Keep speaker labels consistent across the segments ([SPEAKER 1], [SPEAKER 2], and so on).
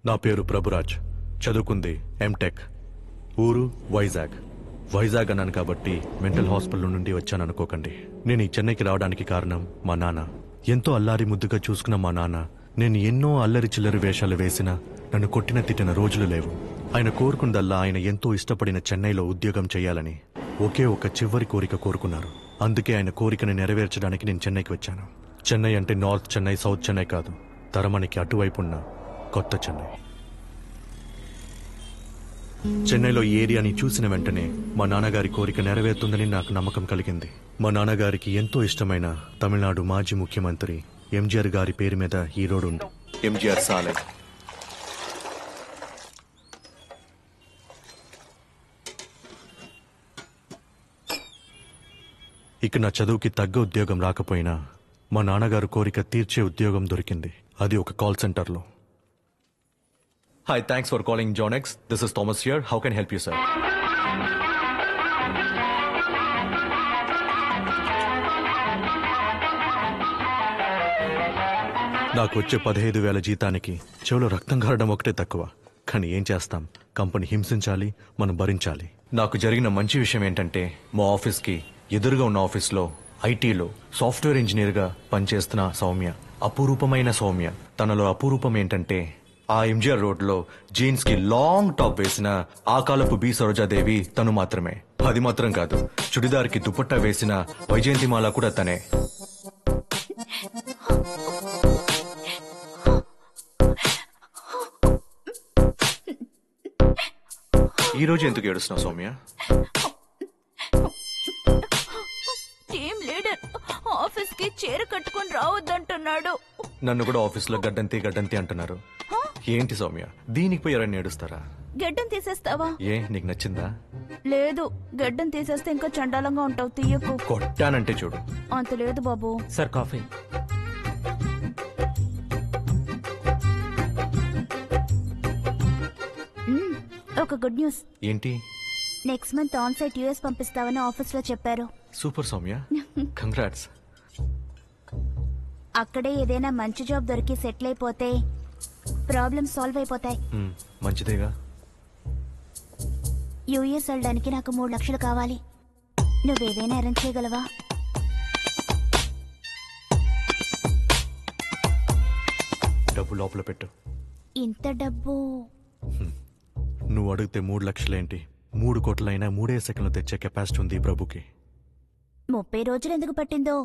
[SPEAKER 1] నా పేరు ప్రభురాజ్. చదువుకుంది ఎంటెక్. ఊరు వైజాగ్. వైజాగ్ అన్నాను కాబట్టి మెంటల్ హాస్పిటల్ నుండి వచ్చాను అనుకోకండి. నేను ఈ చెన్నైకి రావడానికి కారణం మా నాన్న. ఎంతో అల్లారి ముద్దుగా చూసుకున్న మా నాన్న నేను ఎన్నో అల్లరి చిల్లరి వేషాలు వేసినా నన్ను కొట్టిన తిట్టిన రోజులు లేవు. ఆయన కోరుకుందల్లా ఆయన ఎంతో ఇష్టపడిన చెన్నైలో ఉద్యోగం చేయాలని ఒకే ఒక చివరి కోరిక కోరుకున్నారు. అందుకే ఆయన కోరికను నెరవేర్చడానికి నేను చెన్నైకి వచ్చాను. చెన్నై అంటే నార్త్ చెన్నై, సౌత్ చెన్నై కాదు, తరమణికి అటువైపున్న కొత్త చెన్నై. చెన్నైలో ఈ ఏరియాని చూసిన వెంటనే మా నాన్నగారి కోరిక నెరవేరుతుందని నాకు నమ్మకం కలిగింది. మా నాన్నగారికి ఎంతో ఇష్టమైన తమిళనాడు మాజీ ముఖ్యమంత్రి ఎంజీఆర్ గారి పేరు మీద ఈ రోడ్డు ఉంది, ఎంజీఆర్ సాలై. ఇక నా చదువుకి తగ్గ ఉద్యోగం రాకపోయినా మా నాన్నగారు కోరిక తీర్చే ఉద్యోగం దొరికింది. అది ఒక కాల్ సెంటర్లో. Hi, thanks for calling Janex. This is Thomas here. How can help you sir? నాకు వచ్చే 15,000 జీతానికి చెవులో రక్తం కారడం ఒకటే తక్కువ. కానీ ఏం చేస్తాం, కంపెనీ హింసించాలి, మనం భరించాలి. నాకు జరిగిన మంచి విషయం ఏంటంటే మా ఆఫీస్కి ఎదురుగా ఉన్న ఆఫీస్లో ఐటీలో సాఫ్ట్వేర్ ఇంజనీర్గా పనిచేస్తున్న సౌమ్య, అపురూపమైన సౌమ్య. తనలో అపురూపం ఏంటంటే ఆ ఎంజీఆర్ రోడ్లో జీన్స్ కి లాంగ్ టాప్ వేసిన ఆ కాలపు బి సరోజాదేవి తను మాత్రమే. అది మాత్రం కాదు, చుడిదార్ కి దుపట్టా వేసిన వైజయంతిమాల కూడా తనే. ఈ రోజు ఎందుకు ఏడుస్తున్నావు సౌమ్య?
[SPEAKER 2] టీమ్ లీడర్ ఆఫీస్ కి చీర కట్టుకొని రావద్దంటున్నాడు.
[SPEAKER 1] నన్ను కూడా ఆఫీస్ లో గడ్డంతి అంటున్నారు. ఏంటి సౌమ్య, దీనికి పోయి ఎవరైనా ఏడుస్తారా?
[SPEAKER 2] గడ్డం తీసేస్తావా?
[SPEAKER 1] ఏ, నీకు నచ్చిందా?
[SPEAKER 2] లేదు, గడ్డం తీసేస్తే ఇంకా చండాలంగా ఉంటావు. తీయకు.
[SPEAKER 1] కొట్టానంటే చూడు.
[SPEAKER 2] అంత లేదు బాబు.
[SPEAKER 3] Sir coffee.
[SPEAKER 2] ఒక గుడ్ న్యూస్.
[SPEAKER 1] ఏంటి?
[SPEAKER 2] Next month on site US పంపిస్తావని ఆఫీస్ లో చెప్పారు.
[SPEAKER 1] Super Soumya, congrats.
[SPEAKER 2] అక్కడే ఏదైనా మంచి జాబ్ దొరికి సెటిల్ అయిపోతే ప్రాబ్లమ్స్ సాల్వ్ అయిపోతాయి.
[SPEAKER 1] మంచిదేగా.
[SPEAKER 2] యూఎస్ వెళ్ళడానికి నాకు 3 లక్షలు కావాలి. నువ్వేదైనా అరేంజ్ చేయగలవా?
[SPEAKER 1] డబ్బు లోపల పెట్టు.
[SPEAKER 2] ఇంత డబ్బు?
[SPEAKER 1] నువ్వు అడిగితే 3 లక్షలేంటి, 3 కోట్లైనా 3 సెకండ్లు తెచ్చే కెపాసిటీ ఉంది ఈ ప్రభుకి.
[SPEAKER 2] 30 రోజులు ఎందుకు పట్టిందో?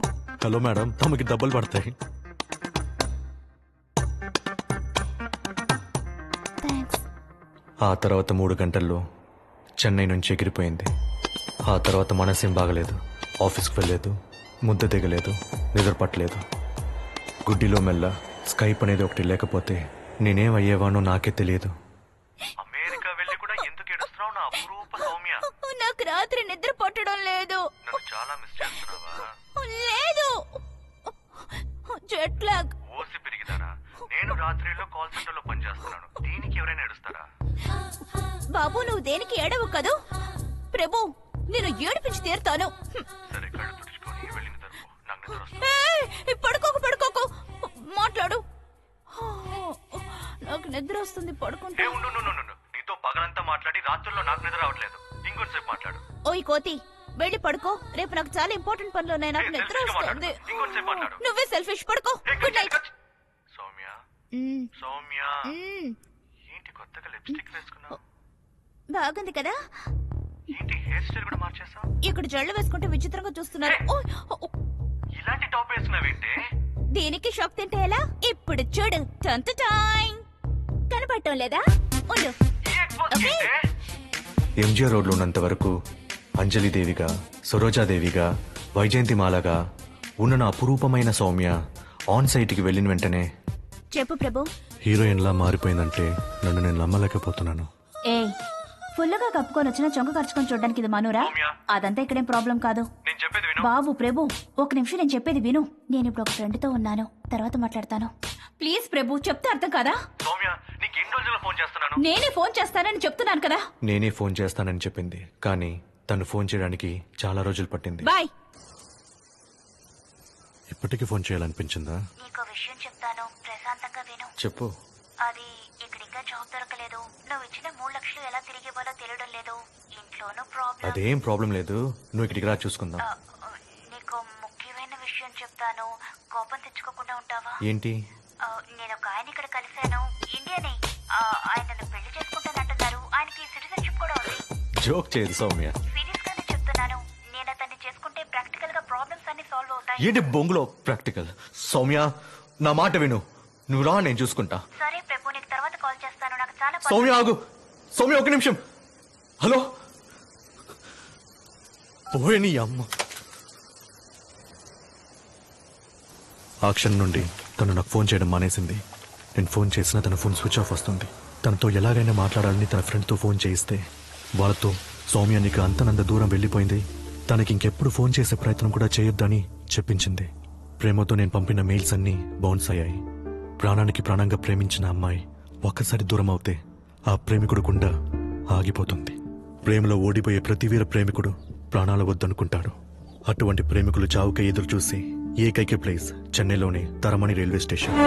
[SPEAKER 1] హలో మేడం, తమకి డబ్బులు పడతాయి.
[SPEAKER 2] థాంక్స్.
[SPEAKER 1] ఆ తర్వాత 3 గంటల్లో చెన్నై నుంచి ఎగిరిపోయింది. ఆ తర్వాత మనసేం బాగలేదు. ఆఫీస్కి వెళ్ళలేదు, ముద్ద దిగలేదు, నిద్ర పట్టలేదు. గుడ్డిలో మెల్ల స్కైప్ అనేది ఒకటి లేకపోతే నేనేం అయ్యేవానో నాకే తెలియదు. అమెరికా వెళ్ళి కూడా ఎందుకు ఏడుస్తున్నావు నా అపురూప సౌమ్య?
[SPEAKER 2] నాకు రాత్రి నిద్ర పట్టడం లేదు.
[SPEAKER 1] నన్ను చాలా మిస్ చేస్తున్నావా?
[SPEAKER 2] లేదు, జెట్ లాగ్.
[SPEAKER 1] ఓసి పెరిగిదారా? నేను రాత్రిలో కాల్ సెంటర్ లో పనిచేస్తున్నాను. దీనికి ఎవరైనా ఏడుస్తారా?
[SPEAKER 2] బాబు, నువ్వు దేనికి ఏడవు కదూ. ప్రభు, నేను ఏడిపించి తీరుతాను.
[SPEAKER 1] సరే, కళ్ళు తుడుచుకొని వెళ్ళిన తరుపు నాకు నిద్ర వస్తుంది.
[SPEAKER 2] పడుకోకు, మాట్లాడు. నాకు నిద్ర వస్తుంది, పడుకుంటా.
[SPEAKER 1] నీతో పగలంతా మాట్లాడి రాత్రుల్లో నాకు నిద్ర రావట్లేదు. ఇంకొంచెంసేపు మాట్లాడు.
[SPEAKER 2] ఓయ్ కోతి, వెళ్ళి పడుకో. రేపు నాకు చాలా ఇంపార్టెంట్ పనులు ఉన్నాయి. నాకు నిద్ర వస్తుంది. నువ్వే సెల్ఫిష్. పడుకో. Good night.
[SPEAKER 1] సౌమ్య, సౌమ్య, ఏంటి కొత్తగా లిప్స్టిక్ వేసుకున్నావు?
[SPEAKER 2] బాగుంది కదా?
[SPEAKER 1] ఏంటి హెయిర్ స్టైల్ కూడా మార్చేసావు?
[SPEAKER 2] ఇక్కడ జళ్ళు వేసుకుంటే విచిత్రంగా చూస్తున్నారు.
[SPEAKER 1] ఇలాంటి టాప్ వేసుకున్నావేంటి?
[SPEAKER 2] దీనికి షాక్ తింటే ఎలా? ఇప్పుడు చూడు. కనపడటం లేదా? ఉండు.
[SPEAKER 1] ఎంజీఆర్ రోడ్లో ఉన్నంత వరకు అంజలిదేవిగా, సరోజాదేవిగా, వైజయంతిమాలగా ఉన్న నా అపురూపమైన సౌమ్య ఆన్ సైట్కి వెళ్ళిన వెంటనే
[SPEAKER 2] చెప్పు ప్రభు.
[SPEAKER 1] హీరోయిన్లా మారిపోయిందంటే నన్ను నేను నమ్మలేకపోతున్నాను.
[SPEAKER 2] ఏ ఫుల్లుగా కప్పుకొని వచ్చిన చొంక ఖర్చుకొని చూడడానికి ఇది మనూరా? అదంతా ఇక్కడేం ప్రాబ్లం కాదు. బాబు ప్రభు, ఒక నిమిషం నేను చెప్పేది విను. నేను ఇప్పుడు ఒక ఫ్రెండ్ తో ఉన్నాను, తర్వాత మాట్లాడతాను. ప్లీజ్ ప్రభు, చెప్తే అర్థం కాదా? నేనే ఫోన్ చేస్తానని చెప్తున్నాను కదా.
[SPEAKER 1] నేనే ఫోన్ చేస్తానని చెప్పింది, కానీ తను ఫోన్ చేయడానికి చాలా రోజులు పట్టింది.
[SPEAKER 2] బాయ్.
[SPEAKER 1] ఇప్పటికీ ఫోన్ చేయాలనిపించిందా?
[SPEAKER 2] నీకో విషయం చెప్తాను, ప్రశాంతంగా విను.
[SPEAKER 1] చెప్పు.
[SPEAKER 2] అది ఇక్కడ ఇంకా జాబ్ దొరకలేదు. నువ్వు ఇచ్చిన 3 లక్షలు ఎలా తిరిగి ఇవ్వాలో తెలియడం లేదు. ఇంట్లోనూ ప్రాబ్లం.
[SPEAKER 1] అదేం ప్రాబ్లం లేదు, నువ్వు ఇక్కడికి రా చూసుకుందాం.
[SPEAKER 2] నీకు ముఖ్యమైన విషయం చెప్తాను, కోపం తెచ్చుకోకుండా ఉంటావా?
[SPEAKER 1] ఏంటి?
[SPEAKER 2] నేను ఒక ఆయన ఇక్కడ కలిశాను, ఇండియనే. ఆయన నన్ను పెళ్లి చేసుకుంటానంటున్నారు. ఆయనకి సిటిజన్షిప్ కూడా ఉంది.
[SPEAKER 1] జోక్ చేయదు సౌమ్య.
[SPEAKER 2] సీరియస్ గానే చెప్తున్నాను. నేను అతన్ని చేసుకుంటే ప్రాక్టికల్ గా ప్రాబ్లమ్స్ అన్ని సాల్వ్ అవుతాయి.
[SPEAKER 1] ఏంటి బొంగులో ప్రాక్టికల్? సౌమ్య నా మాట విను, నువ్వు రా, నేను చూసుకుంటా.
[SPEAKER 2] సరే ప్రభు, నీకు తర్వాత కాల్ చేస్తాను. నాకు చాలా
[SPEAKER 1] సౌమ్య ఆగు. సౌమ్య ఒక నిమిషం. హలో. పోయే నీ అమ్మ. ఆ క్షణం నుండి తను నాకు ఫోన్ చేయడం మానేసింది. నేను ఫోన్ చేసినా తన ఫోన్ స్విచ్ ఆఫ్ వస్తుంది. తనతో ఎలాగైనా మాట్లాడాలని తన ఫ్రెండ్తో ఫోన్ చేయిస్తే వాళ్ళతో సౌమ్య నీకు అంతనంత దూరం వెళ్ళిపోయింది, తనకి ఇంకెప్పుడు ఫోన్ చేసే ప్రయత్నం కూడా చేయొద్దని చెప్పించింది. ప్రేమతో నేను పంపిన మెయిల్స్ అన్నీ బౌన్స్ అయ్యాయి. ప్రాణానికి ప్రాణంగా ప్రేమించిన అమ్మాయి ఒక్కసారి దూరం అవుతే ఆ ప్రేమికుడు గుండె ఆగిపోతుంది. ప్రేమలో ఓడిపోయే ప్రతి వీర ప్రేమికుడు ప్రాణాలు వద్దనుకుంటాడు. అటువంటి ప్రేమికులు చావుకై ఎదురు చూసి ఏకైక ప్లేస్ చెన్నైలోని తరమణి రైల్వే స్టేషన్.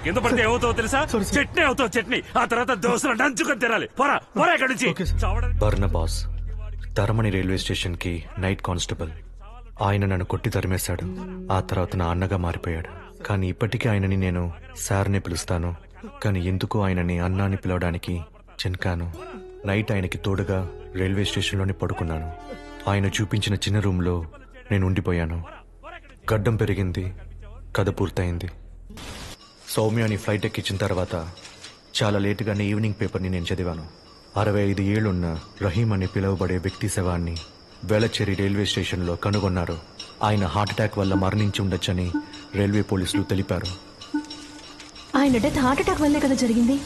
[SPEAKER 3] కింద పడితే ఏమవుతావు తెలుసా? చట్నీ అవుతావు, చట్నీ. ఆ తర్వాత దోశలు నంచుకొని తినాలి. పోరా పోరా ఇక్కడి నుంచి.
[SPEAKER 1] బర్నబాస్ తరమణి రైల్వే స్టేషన్ కి నైట్ కానిస్టేబుల్. ఆయన నన్ను కొట్టి తరిమేశాడు. ఆ తర్వాత నా అన్నగా మారిపోయాడు. కానీ ఇప్పటికీ ఆయనని నేను సార్నే పిలుస్తాను. కానీ ఎందుకో ఆయనని అన్నాని పిలవడానికి చెన్కాను. నైట్ ఆయనకి తోడుగా రైల్వే స్టేషన్లోనే పడుకున్నాను. ఆయన చూపించిన చిన్న రూమ్లో నేను ఉండిపోయాను. గడ్డం పెరిగింది, కథ పూర్తయింది. సౌమ్యాని ఫ్లైట్ ఎక్కించిన తర్వాత చాలా లేటుగానే ఈవినింగ్ పేపర్ని నేను చదివాను. 65 ఏళ్లున్న రహీం అని పిలువబడే వ్యక్తి శవాన్ని వేళచ్చేరి రైల్వే స్టేషన్లో కనుగొన్నారు. ఆయన హార్ట్అటాక్ వల్ల మరణించి ఉండొచ్చని రైల్వే పోలీసులు తెలిపారు.
[SPEAKER 4] ఆయన డెత్ హార్ట్అటాక్ వల్లే కదా జరిగింది.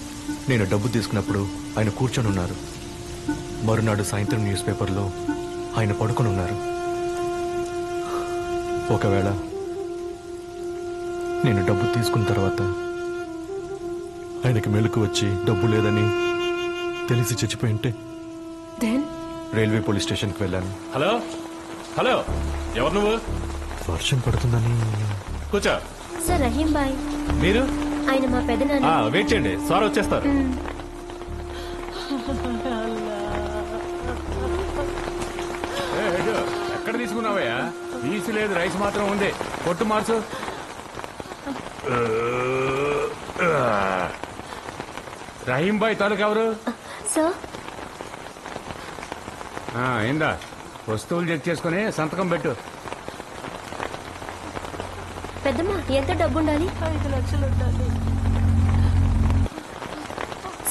[SPEAKER 1] నేను డబ్బు తీసుకున్నప్పుడు ఆయన కూర్చొని ఉన్నారు. మరునాడు సాయంత్రం న్యూస్ పేపర్లో ఆయన పడుకొని ఉన్నారు. ఒకవేళ నేను డబ్బు తీసుకున్న తర్వాత ఆయనకి మెలకు వచ్చి డబ్బు లేదని తెలిసి చచ్చిపోయి ఉంటే రైల్వే పోలీస్ స్టేషన్కి వెళ్ళాను.
[SPEAKER 3] హలో హలో, ఎవరు నువ్వు?
[SPEAKER 1] వర్షం పడుతుందని.
[SPEAKER 3] కూర్చో.
[SPEAKER 4] సార్ రహీం బాయ్.
[SPEAKER 3] మీరు?
[SPEAKER 4] ఆయన మా పెదనాన్న.
[SPEAKER 3] వెయిట్ చేయండి, సార్ వచ్చేస్తారు. ఎక్కడ తీసుకున్నావయ్యా? ఈసి లేదు, రైస్ మాత్రం ఉంది. కొట్టు మార్చు. రహీం బాయ్ తాలూకు ఎవరు?
[SPEAKER 4] సార్
[SPEAKER 3] ఏందా వస్తువులు చెక్ చేసుకుని సంతకం పెట్టు.
[SPEAKER 4] పెద్దమ్మ ఎంత డబ్బు ఉండాలి?
[SPEAKER 5] 5 లక్షలు ఉండాలి.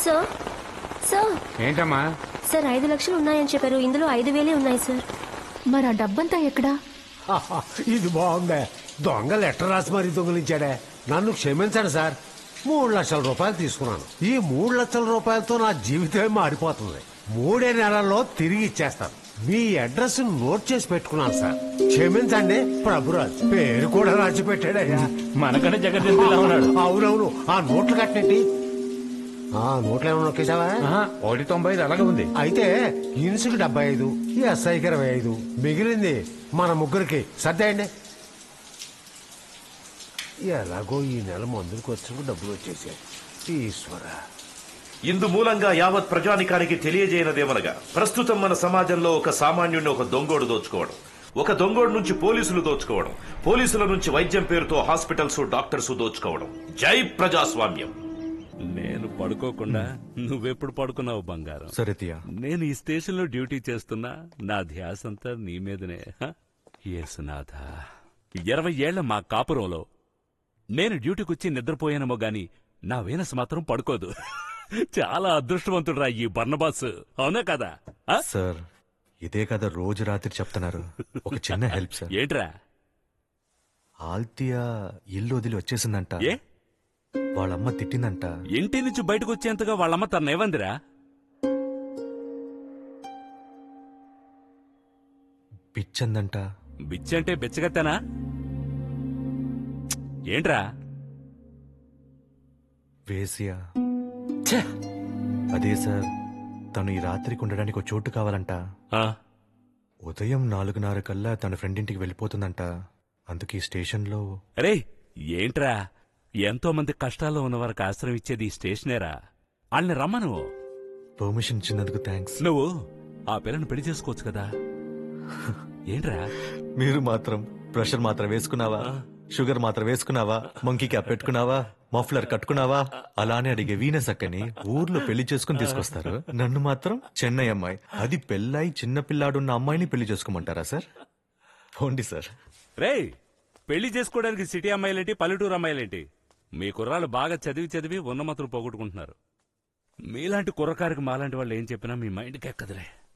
[SPEAKER 4] సార్ సార్
[SPEAKER 3] ఏంటమ్మా?
[SPEAKER 4] సార్ 5 లక్షలు ఉన్నాయని చెప్పారు. ఇందులో 5,000 ఉన్నాయి సార్. మరి ఆ డబ్బంతా ఎక్కడా?
[SPEAKER 6] ఇది బాగుందే. దొంగ లెటర్ రాసి మరీ దొంగలించాడే. నన్ను క్షమించండి సార్. 3 లక్షల రూపాయలు తీసుకున్నాను. ఈ 3 లక్షల రూపాయలతో నా జీవితమే మారిపోతుంది. 3 నెలల్లో తిరిగి ఇచ్చేస్తాను. మీ అడ్రస్ నోట్ చేసి పెట్టుకున్నాను సార్. క్షమించండి. ప్రభురాజ్ పేరు కూడా రాసి పెట్టాడయ్యా.
[SPEAKER 3] మనకంటే జగన్ ఉన్నాడు.
[SPEAKER 6] అవునవును. ఆ నోట్లు కట్టినట్టు ఆ నోట్లు ఏమన్నా నొక్కేసావా?
[SPEAKER 3] 1.95 అలాగే ఉంది.
[SPEAKER 6] అయితే ఇన్సుకి 75, ఎస్ఐకి 25, మిగిలింది మన ముగ్గురికి సర్దేయండి. ఎలాగో ఈ నెల మందులకు వచ్చిన డబ్బులు వచ్చేసాయి. ఈశ్వర.
[SPEAKER 7] ఇందు మూలంగా యావత్ ప్రజానికానికి తెలియజేయనదేమనగా, ప్రస్తుతం మన సమాజంలో ఒక సామాన్యుడిని ఒక దొంగోడు దోచుకోవడం, ఒక దొంగోడు నుంచి పోలీసులు దోచుకోవడం, పోలీసుల నుంచి వైద్యం పేరుతో హాస్పిటల్స్ డాక్టర్స్ దోచుకోవడం. జై ప్రజాస్వామ్యం.
[SPEAKER 3] నేను పడుకోకుండా నువ్వెప్పుడు పడుకున్నావు బంగారం?
[SPEAKER 1] సరే తియా.
[SPEAKER 3] నేను ఈ స్టేషన్ లో డ్యూటీ చేస్తున్నా. నా ధ్యాస అంతా నీ మీదనే. యేసునాథ, 20 ఏళ్ల మా కాపురంలో నేను డ్యూటీకి వచ్చి నిద్రపోయానేమో గాని నా వీనస్ మాత్రం పడుకోదు. చాలా అదృష్టవంతుడు రా ఈ బర్నబాస్. అవునా కదా?
[SPEAKER 1] సార్ ఇదే కదా రోజు రాత్రి చెప్తున్నారు. ఒక చిన్న హెల్ప్ సార్.
[SPEAKER 3] ఏంట్రా?
[SPEAKER 1] ఆల్తియా ఇల్లు వదిలి వచ్చేసిందంట.
[SPEAKER 3] ఏ?
[SPEAKER 1] వాళ్ళమ్మ తిట్టిందంట.
[SPEAKER 3] ఇంటి నుంచి బయటకు వచ్చేంతగా వాళ్ళమ్మ తన్నేవందిరా?
[SPEAKER 1] పిచ్చందంట.
[SPEAKER 3] బిచ్చంటే బిచ్చగత్తేనా? ఏంట్రా?
[SPEAKER 1] వేసియా అదే సార్, తను ఈ రాత్రికి ఉండడానికి ఒక చోటు కావాలంట.
[SPEAKER 3] ఆ,
[SPEAKER 1] ఉదయం 4:30 కల్లా తన ఫ్రెండ్ ఇంటికి వెళ్ళిపోతుందంట. అందుకే ఈ స్టేషన్లో
[SPEAKER 3] అరే ఏంట్రా, ఎంతో మంది కష్టాల్లో ఉన్న వారికి ఆశ్రయం ఇచ్చేది ఈ స్టేషనేరా. వాళ్ళని రమ్మను.
[SPEAKER 1] పర్మిషన్ ఇచ్చినందుకు థ్యాంక్స్.
[SPEAKER 3] నువ్వు ఆ పిల్లని పెళ్లి చేసుకోవచ్చు కదా. ఏంట్రా?
[SPEAKER 1] మీరు మాత్రం ప్రెషర్ మాత్రం వేసుకున్నావా, షుగర్ మాత్రం వేసుకున్నావా, మంకీ క్యాప్ పెట్టుకున్నావా, మఫ్లర్ కట్టుకున్నావా అలానే అడిగే వీనస్ అక్కని ఊర్లో పెళ్లి చేసుకుని తీసుకొస్తారు. నన్ను మాత్రం చెన్నై అమ్మాయి, అది పెళ్ళై చిన్న పిల్లాడున్న అమ్మాయిని పెళ్లి చేసుకోమంటారా సార్? పోండి సార్.
[SPEAKER 3] రేయ్, పెళ్లి చేసుకోవడానికి సిటీ అమ్మాయిలేంటి, పల్లెటూరు అమ్మాయిలేంటి? మీ కుర్రాళ్ళు బాగా చదివి చదివి ఉన్నమతులు పోగొట్టుకుంటున్నారు. మీలాంటి కుర్రకారికి మాలాంటి వాళ్ళు ఏం చెప్పినా మీ మైండ్కి ఎక్కదులే.